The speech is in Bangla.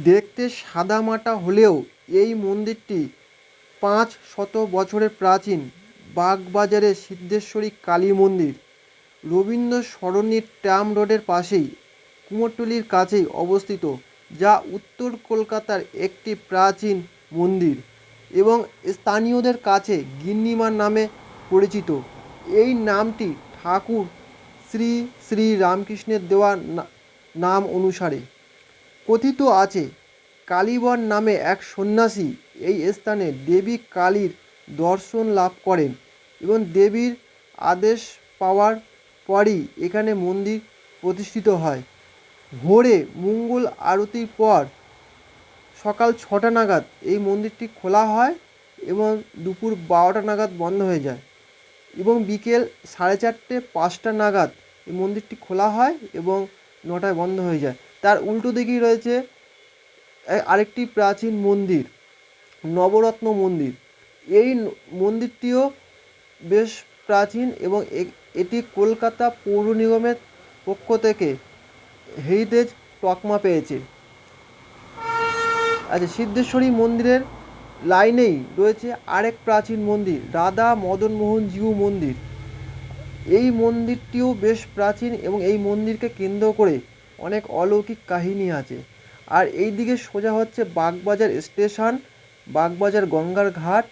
দেখতে সাদামাটা হলেও এই মন্দিরটি 500 বছরের প্রাচীন। বাগবাজারের সিদ্ধেশ্বরী কালী মন্দির রবীন্দ্র সরণির ট্রাম রোডের পাশেই কুমোরটুলির কাছেই অবস্থিত, যা উত্তর কলকাতার একটি প্রাচীন মন্দির এবং স্থানীয়দের কাছে গিন্নিমার নামে পরিচিত। এই নামটি ঠাকুর শ্রী শ্রী রামকৃষ্ণের দেওয়া নাম অনুসারে। কথিত আছে, কালীবর নামে এক সন্ন্যাসী এই স্থানে দেবী কালীর দর্শন লাভ করেন এবং দেবীর আদেশ পাওয়ার পরই এখানে মন্দির প্রতিষ্ঠিত হয়। ভোরে মঙ্গল আরতির পর সকাল 6টা নাগাদ এই মন্দিরটি খোলা হয় এবং দুপুর 12টা নাগাদ বন্ধ হয়ে যায় এবং বিকেল 4:30 5টা নাগাদ এই মন্দিরটি খোলা হয় এবং 9টায় বন্ধ হয়ে যায়। তার উল্টো দিকেই রয়েছে আরেকটি প্রাচীন মন্দির, নবরত্ন মন্দির। এই মন্দিরটিও বেশ প্রাচীন এবং এটি কলকাতা পৌর নিগমের পক্ষ থেকে হেরিটেজ তকমা পেয়েছে। আচ্ছা, সিদ্ধেশ্বরী মন্দিরের লাইনেই রয়েছে আরেক প্রাচীন মন্দির, রাধা মদন মোহন জিউ মন্দির। এই মন্দিরটিও বেশ প্রাচীন এবং এই মন্দিরকে কেন্দ্র করে অনেক অলৌকিক কাহিনী আছে। আর এই দিকে সোজা হচ্ছে বাগবাজার স্টেশন, বাগবাজার গঙ্গার ঘাট